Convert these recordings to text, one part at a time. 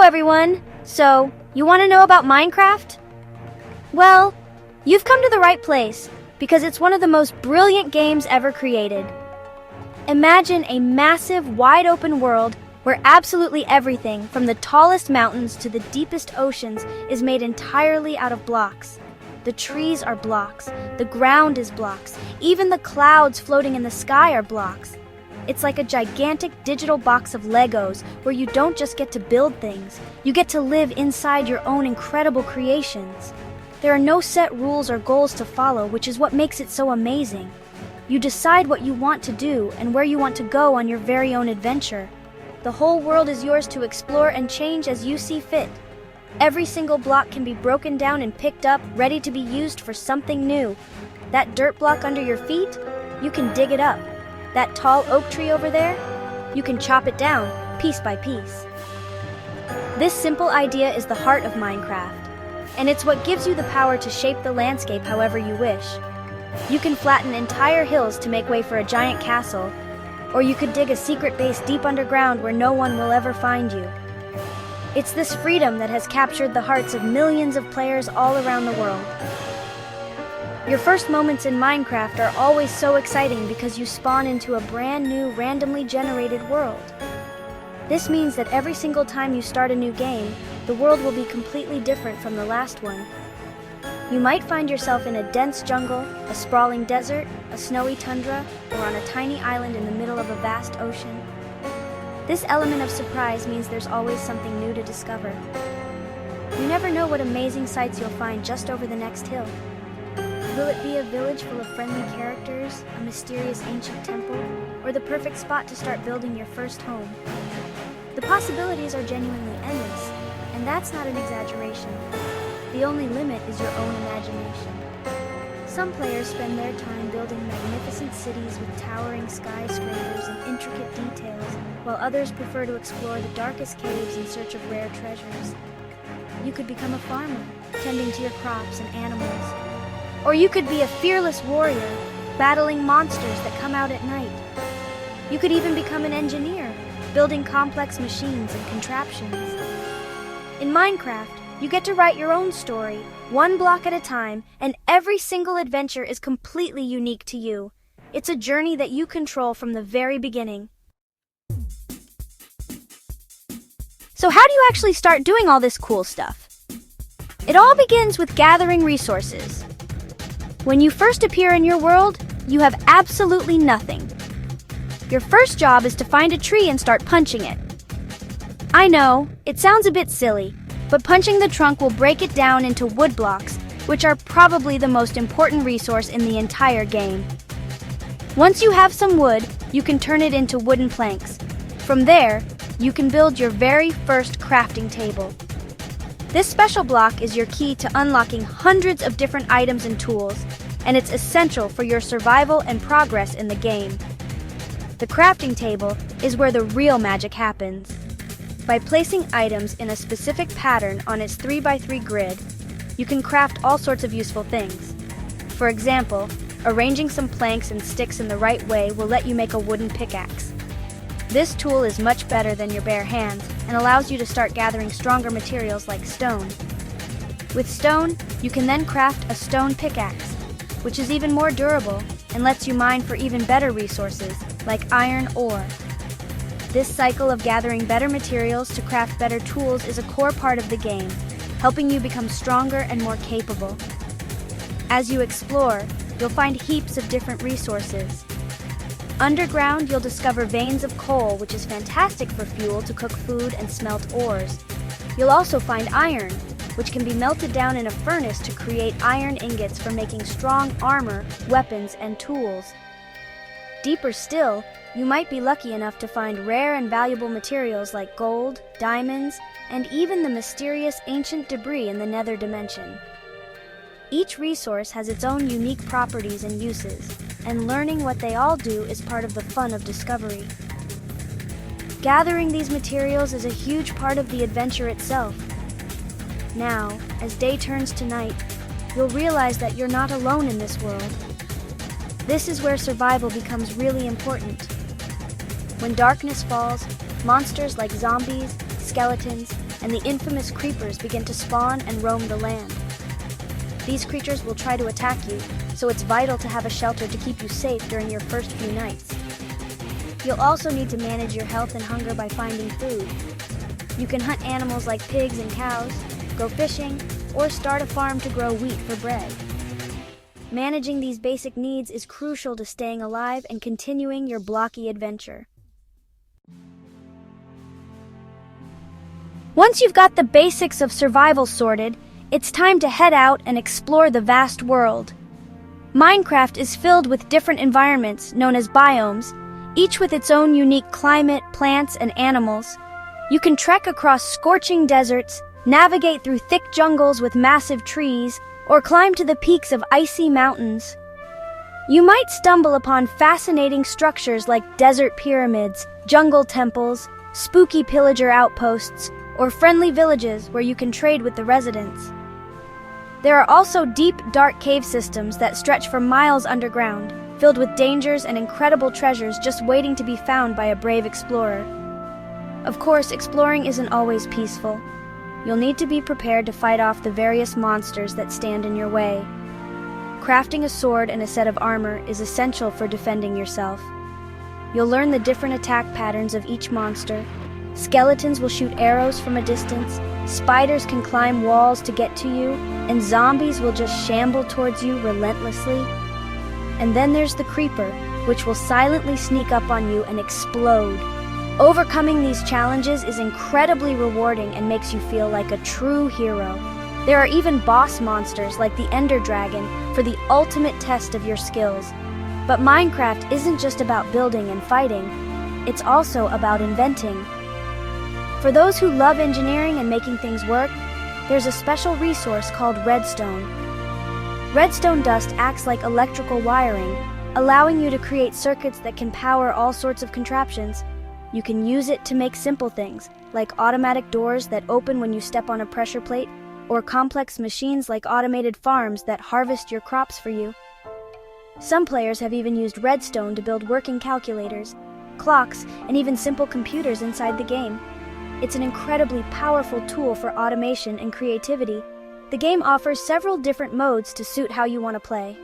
everyone! So, you want to know about Minecraft? Well, you've come to the right place, because it's one of the most brilliant games ever created. Imagine a massive, wide-open world where absolutely everything, from the tallest mountains to the deepest oceans, is made entirely out of blocks. The trees are blocks, the ground is blocks, even the clouds floating in the sky are blocks. It's like a gigantic digital box of Legos where you don't just get to build things, you get to live inside your own incredible creations. There are no set rules or goals to follow, which is what makes it so amazing. You decide what you want to do and where you want to go on your very own adventure. The whole world is yours to explore and change as you see fit. Every single block can be broken down and picked up, ready to be used for something new. That dirt block under your feet, you can dig it up. That tall oak tree over there, you can chop it down, piece by piece. This simple idea is the heart of Minecraft, and it's what gives you the power to shape the landscape however you wish. You can flatten entire hills to make way for a giant castle, or you could dig a secret base deep underground where no one will ever find you. It's this freedom that has captured the hearts of millions of players all around the world. Your first moments in Minecraft are always so exciting because you spawn into a brand new, randomly generated world. This means that every single time you start a new game, the world will be completely different from the last one. You might find yourself in a dense jungle, a sprawling desert, a snowy tundra, or on a tiny island in the middle of a vast ocean. This element of surprise means there's always something new to discover. You never know what amazing sights you'll find just over the next hill. Will it be a village full of friendly characters, a mysterious ancient temple, or the perfect spot to start building your first home? The possibilities are genuinely endless, and that's not an exaggeration. The only limit is your own imagination. Some players spend their time building magnificent cities with towering skyscrapers and intricate details, while others prefer to explore the darkest caves in search of rare treasures. You could become a farmer, tending to your crops and animals. Or you could be a fearless warrior, battling monsters that come out at night. You could even become an engineer, building complex machines and contraptions. In Minecraft, you get to write your own story, one block at a time, and every single adventure is completely unique to you. It's a journey that you control from the very beginning. So how do you actually start doing all this cool stuff? It all begins with gathering resources. When you first appear in your world, you have absolutely nothing. Your first job is to find a tree and start punching it. I know, it sounds a bit silly, but punching the trunk will break it down into wood blocks, which are probably the most important resource in the entire game. Once you have some wood, you can turn it into wooden planks. From there, you can build your very first crafting table. This special block is your key to unlocking hundreds of different items and tools, and it's essential for your survival and progress in the game. The crafting table is where the real magic happens. By placing items in a specific pattern on its 3x3 grid, you can craft all sorts of useful things. For example, arranging some planks and sticks in the right way will let you make a wooden pickaxe. This tool is much better than your bare hands and allows you to start gathering stronger materials like stone. With stone, you can then craft a stone pickaxe, which is even more durable and lets you mine for even better resources like iron ore. This cycle of gathering better materials to craft better tools is a core part of the game, helping you become stronger and more capable. As you explore, you'll find heaps of different resources. Underground, you'll discover veins of coal, which is fantastic for fuel to cook food and smelt ores. You'll also find iron, which can be melted down in a furnace to create iron ingots for making strong armor, weapons, and tools. Deeper still, you might be lucky enough to find rare and valuable materials like gold, diamonds, and even the mysterious ancient debris in the nether dimension. Each resource has its own unique properties and uses, and learning what they all do is part of the fun of discovery. Gathering these materials is a huge part of the adventure itself. Now, as day turns to night, you'll realize that you're not alone in this world. This is where survival becomes really important. When darkness falls, monsters like zombies, skeletons, and the infamous creepers begin to spawn and roam the land. These creatures will try to attack you, so it's vital to have a shelter to keep you safe during your first few nights. You'll also need to manage your health and hunger by finding food. You can hunt animals like pigs and cows, go fishing, or start a farm to grow wheat for bread. Managing these basic needs is crucial to staying alive and continuing your blocky adventure. Once you've got the basics of survival sorted, it's time to head out and explore the vast world. Minecraft is filled with different environments known as biomes, each with its own unique climate, plants, and animals. You can trek across scorching deserts, navigate through thick jungles with massive trees, or climb to the peaks of icy mountains. You might stumble upon fascinating structures like desert pyramids, jungle temples, spooky pillager outposts, or friendly villages where you can trade with the residents. There are also deep, dark cave systems that stretch for miles underground, filled with dangers and incredible treasures just waiting to be found by a brave explorer. Of course, exploring isn't always peaceful. You'll need to be prepared to fight off the various monsters that stand in your way. Crafting a sword and a set of armor is essential for defending yourself. You'll learn the different attack patterns of each monster. Skeletons will shoot arrows from a distance, spiders can climb walls to get to you, and zombies will just shamble towards you relentlessly. And then there's the creeper, which will silently sneak up on you and explode. Overcoming these challenges is incredibly rewarding and makes you feel like a true hero. There are even boss monsters like the Ender Dragon for the ultimate test of your skills. But Minecraft isn't just about building and fighting, it's also about inventing. For those who love engineering and making things work, there's a special resource called redstone. Redstone dust acts like electrical wiring, allowing you to create circuits that can power all sorts of contraptions. You can use it to make simple things, like automatic doors that open when you step on a pressure plate, or complex machines like automated farms that harvest your crops for you. Some players have even used redstone to build working calculators, clocks, and even simple computers inside the game. It's an incredibly powerful tool for automation and creativity. The game offers several different modes to suit how you want to play.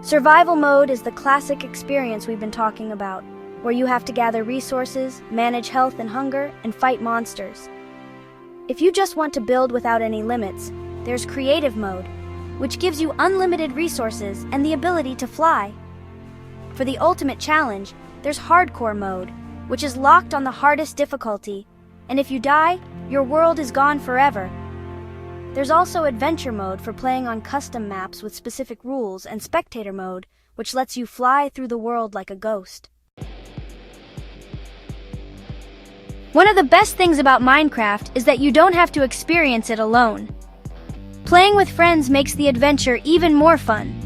Survival mode is the classic experience we've been talking about, where you have to gather resources, manage health and hunger, and fight monsters. If you just want to build without any limits, there's creative mode, which gives you unlimited resources and the ability to fly. For the ultimate challenge, there's hardcore mode, which is locked on the hardest difficulty, and if you die, your world is gone forever. There's also adventure mode for playing on custom maps with specific rules, and spectator mode, which lets you fly through the world like a ghost. One of the best things about Minecraft is that you don't have to experience it alone. Playing with friends makes the adventure even more fun.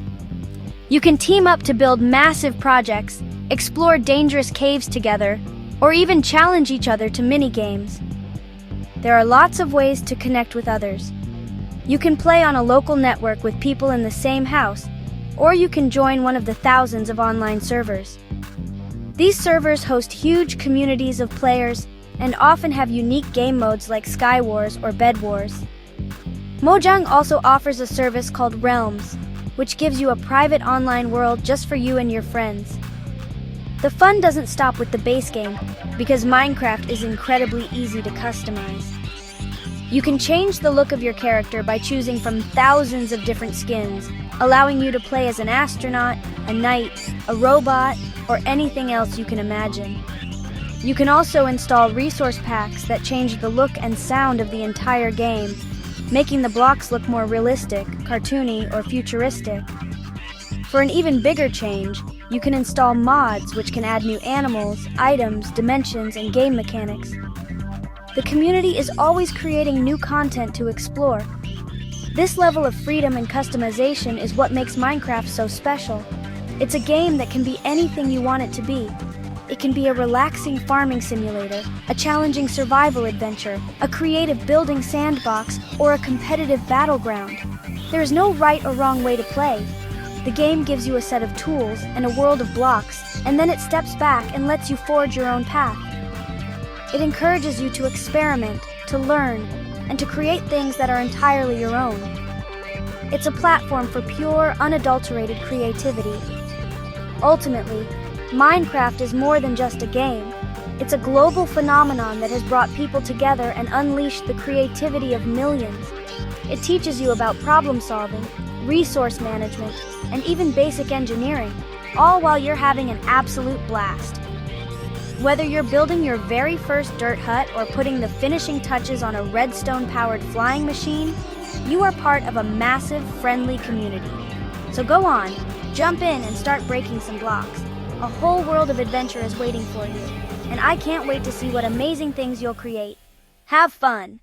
You can team up to build massive projects, explore dangerous caves together, or even challenge each other to mini-games. There are lots of ways to connect with others. You can play on a local network with people in the same house, or you can join one of the thousands of online servers. These servers host huge communities of players and often have unique game modes like Sky Wars or Bed Wars. Mojang also offers a service called Realms, which gives you a private online world just for you and your friends. The fun doesn't stop with the base game, because Minecraft is incredibly easy to customize. You can change the look of your character by choosing from thousands of different skins, allowing you to play as an astronaut, a knight, a robot, or anything else you can imagine. You can also install resource packs that change the look and sound of the entire game, making the blocks look more realistic, cartoony, or futuristic. For an even bigger change, you can install mods which can add new animals, items, dimensions, and game mechanics. The community is always creating new content to explore. This level of freedom and customization is what makes Minecraft so special. It's a game that can be anything you want it to be. It can be a relaxing farming simulator, a challenging survival adventure, a creative building sandbox, or a competitive battleground. There is no right or wrong way to play. The game gives you a set of tools and a world of blocks, and then it steps back and lets you forge your own path. It encourages you to experiment, to learn, and to create things that are entirely your own. It's a platform for pure, unadulterated creativity. Ultimately, Minecraft is more than just a game. It's a global phenomenon that has brought people together and unleashed the creativity of millions. It teaches you about problem solving, resource management, and even basic engineering, all while you're having an absolute blast. Whether you're building your very first dirt hut or putting the finishing touches on a redstone-powered flying machine, you are part of a massive, friendly community. So go on, jump in and start breaking some blocks. A whole world of adventure is waiting for you, and I can't wait to see what amazing things you'll create. Have fun!